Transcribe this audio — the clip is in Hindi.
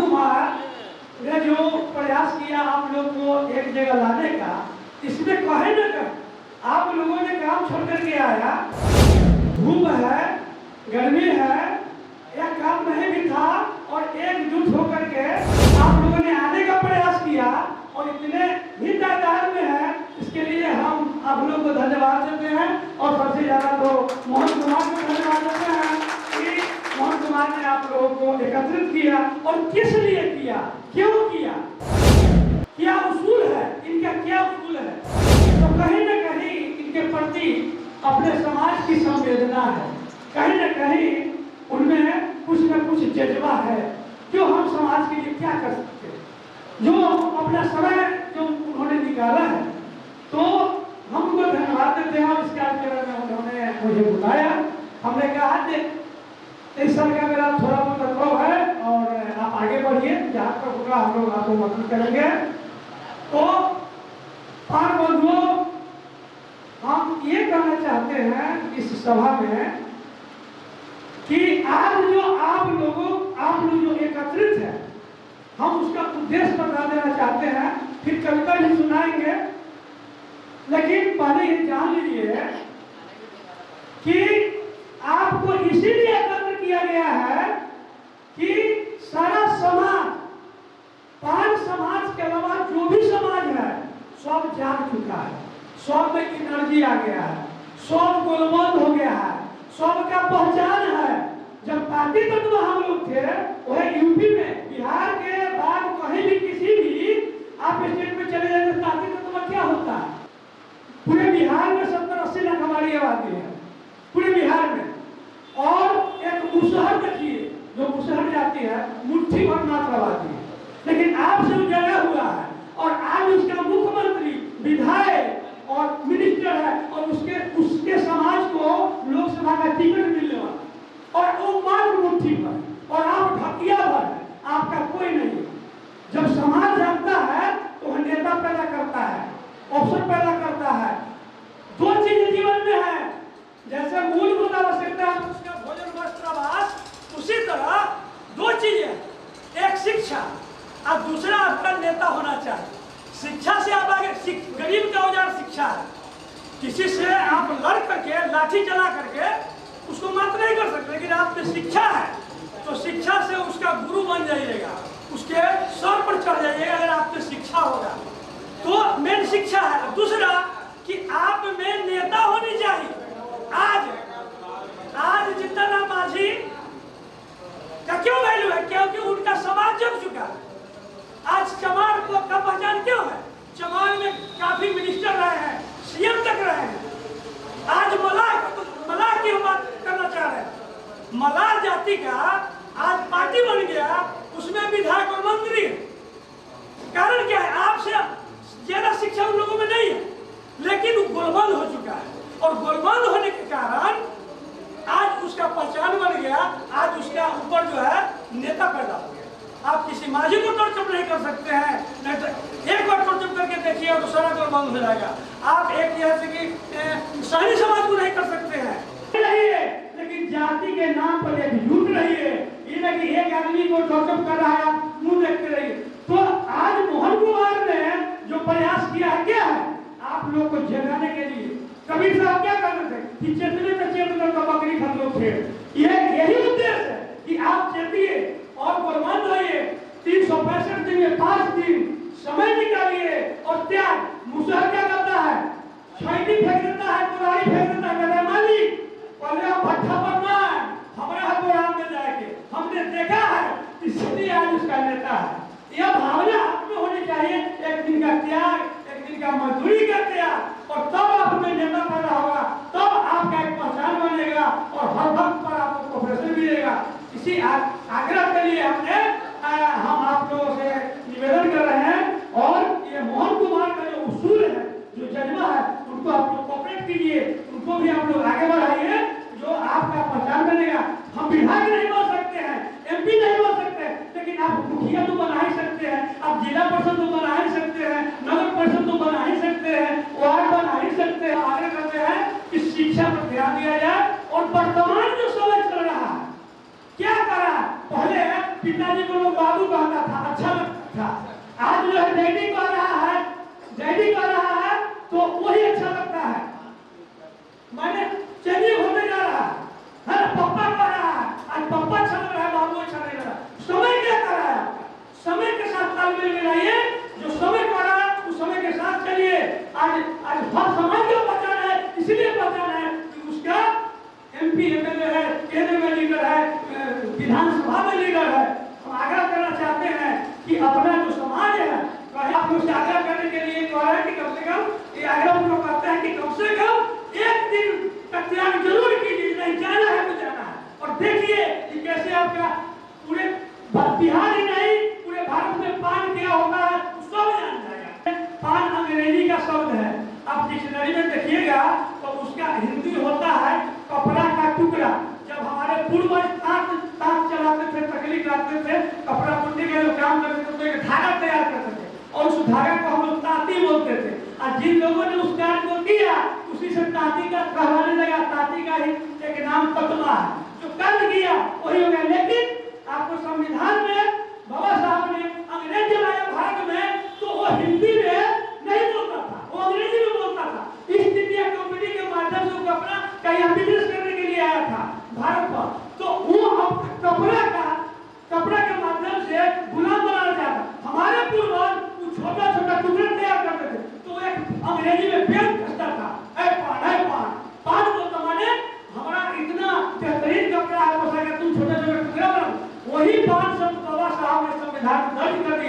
कुमार ने जो प्रयास किया आप लोग को एक जगह लाने का, इसमें कहे न कर आप लोगों ने काम छोड़ करके आया, धूप है, गर्मी है, यह काम नहीं भी था और एकजुट होकर के आप लोगों ने आने का प्रयास किया और इतने ही तादाद में है, इसके लिए हम आप लोग को धन्यवाद देते हैं। और सबसे ज्यादा तो मोहन कुमार को धन्यवाद देते हैं कि मोहन कुमार ने आप लोगों को एकत्रित किया। और किस लिए किया, क्यों किया, क्या उसूल है, इनका क्या उसूल है? तो कहीं न कहीं इनके प्रति अपने समाज की संवेदना है, कहीं न कहीं उनमें कुछ न कुछ जज्बा है, जो हम समाज के लिए क्या कर सकते हैं, जो अपना समय जो उन्होंने निकाला है, तो हम उनको धन्यवाद देते हैं। और इस कार्यक्रम में उन्होंने मुझे बुलाया, हमने कहा कि इस साल का मेरा थोड़ा बहुत अनुभव है और आप आगे बढ़िए, जहाँ तक होगा हम लोग आपको मदद करेंगे। तो पान बंधुओं, हम ये कहना चाहते हैं इस सभा में कि आज जो आप लोग जो एकत्रित है, हम उसका उद्देश्य बता देना चाहते हैं, फिर कविता भी सुनाएंगे। लेकिन पहले ये जान लीजिए कि आपको इसीलिए एकत्र किया गया है कि सारा समाज, पांच समाज के अलावा जो भी समाज है सब जाग चुका है, सब में एनर्जी आ गया है, सब गोलबंद हो गया है, सबका पहचान है। जब पार्टी तत्व हम लोग थे वह यूपी में, बिहार के बाद कहीं भी किसी भी आप स्टेट में चले जाए तो पार्टी तत्व क्या होता है? पूरे बिहार में 70-80 लाख हमारी आबादी है, पूरे बिहार में। और एक मुसहर देखिए, जो मुसहर जाती है मुट्ठी भर मात्र आबादी है, लेकिन आपसे उजाला हुआ है और आज उसका मुख्यमंत्री, विधायक और मिनिस्टर है और उसके समाज को लोकसभा का टिकट मिलने वाला, और वो मात्र मुट्ठी भर और आप ढकिया भर है, आपका कोई नहीं है। जब समाज जानता है तो वह नेता पैदा करता है, अवसर पैदा करता है। दो चीजें जीवन में है, जैसे मूलभूत आवश्यकता है उसका भोजन वस्त्र आवास, उसी तरह दो चीजें, एक शिक्षा और दूसरा आपका नेता होना चाहिए। शिक्षा से आप आगे, गरीब का औजार शिक्षा है, किसी से आप लड़ करके लाठी चला करके उसको मत नहीं कर सकते, लेकिन आप में शिक्षा है तो शिक्षा से उसका गुरु बन जाइएगा, उसके सर पर चढ़ जाइएगा अगर आप में शिक्षा होगा तो। मेन शिक्षा है। दूसरा कि आप में नेता होनी चाहिए। आज जितना मांझी का क्यों वैल्यू है, क्योंकि उनका समाज जग चुका है। आज चमार को का पहचान क्यों है? चमार में काफी मिनिस्टर रहे हैं, सीएम तक रहे हैं। आज मलाह की बात करना चाह रहे हैं, मलाह जाति का आज पार्टी बन गया, उसमें विधायक और मंत्री। कारण क्या है? आपसे ज्यादा शिक्षा उन लोगों में नहीं है, लेकिन गोलबंद हो चुका है और गोलबंद होने के कारण आज उसका पहचान बन गया, आज उसका ऊपर जो है नेता पैदा हो गया। आप किसी माझी को तोड़चप नहीं कर सकते हैं, नहीं तो एक बार तोड़चप करके देखिए तो सारा गोलबंद हो जाएगा। आप एक जैसे कि सही समाज को नहीं कर सकते हैं, लेकिन जाति के नाम पर एक लूट रही है, ये नहीं कि एक आदमी को तोड़चप कर रहा है आप मुंह देखते रहिए। तो आज मोहन कुमार ने जो प्रयास किया है क्या है? आप लोग को जगाने के लिए। कबीर साहब क्या कर रहे थे कि चेतने का चेतना का बकरी खतरों थे, यही उद्देश्य है कि आप चेतिए और गोलबंद होइए। 365 दिन में 5 दिन समय निकालिए और त्याग। मुसहर क्या करता है? छैनी फेंक देता है, कुल्हाड़ी फेंक देता है, कहता है मालिक पहले हम भट्ठा बनना है, हमारा गोराम में जाएंगे। हमने देखा है, इसलिए आज उसका नेता है। यह भावना आप में होनी चाहिए, एक दिन का त्याग, एक दिन का मजदूरी का त्याग, और तब आप में नेता पैदा होगा, तब आपका एक पहचान बनेगा और हर वक्त पर आपको कॉपरेशन मिलेगा। इसी आग्रह के लिए हम आप लोगों से निवेदन कर रहे हैं। और ये मोहन कुमार का जो उसूल है, जो जज्बा है, उनको आप लोग कोऑपरेट कीजिए, उनको भी आप लोग आगे बढ़ाइए, जो आपका पहचान बनेगा। हम विधायक नहीं बन सकते हैं, एमपी नहीं बन सकते, लेकिन आप मुखिया तो बना ही सकते हैं, आप जिला परिषद तो बना ही सकते हैं, नगर परिषद तो बना ही सकते हैं, वार्ड बना ही सकते हैं। आगे करते हैं कि शिक्षा पर ध्यान दिया जाए। और वर्तमान जो समय चल रहा है, क्या करा? पहले पिताजी को बाबू कहता था, अच्छा लगता था। आज जो है डैडी कह रहा है, डैडी कह रहा है तो वही अच्छा लगता है। मैंने चलिए होने जा रहा है ना, पप्पा कह रहा है, आज पप्पा अच्छा लग रहा है, बाबू अच्छा नहीं लग रहा। समय क्या कर रहा है? समय के साथ तालमेल मिलाइए। जो समय कर रहा है उस समय के साथ चलिए। आज हर समाज को बचाना है, इसलिए बचाना है कि उसका MP MLA है, केंद्र में लीडर है, विधानसभा में लीडर है। हम आग्रह करना चाहते हैं कि अपना जो समाज है, आप लोग से आग्रह करने के लिए कह रहे हैं कि कम से कम ये आग्रह हम लोग करते हैं कि कम से कम एक दिन का त्याग जरूर कीजिए। नहीं जाना है तो जाना है। और देखिए कि कैसे आपका पूरे बिहार ही नहीं पूरे भारत में पान क्या होता है सब जान जाएगा। पान अंग्रेजी का शब्द है, आप डिक्शनरी में देखिएगा तो उसका हिंदी होता है कपड़ा का टुकड़ा। जब हमारे पूर्वज ताक चलाते थे, तकली काटते थे, कपड़ा बुनने के लिए काम करते थे, तो एक धागा तैयार करते थे और उस धागा को हम लोग ताती बोलते थे। और जिन लोगों ने उस कार्य को किया उसी से ताती का कहलाने लगा। ताती का ही एक नाम ततमा है, जो कर्म किया वही हो गया। लेकिन आपको संविधान में बाबा साहब ने अंग्रेज लाया भारत में, तो वो हिंदी में नहीं बोलता था, वो अंग्रेजी में बोलता था। ईस्ट इंडिया कंपनी के माध्यम से वो कपड़ा का यहाँ बिजनेस करने के लिए आया था भारत पर। तो वो कपड़ा के माध्यम से गुलाम बनाना चाहता। हमारे पूर्वज वो छोटा छोटा टुकड़ा तैयार करते थे, तो एक अंग्रेजी में पेन कसता था, ऐ पान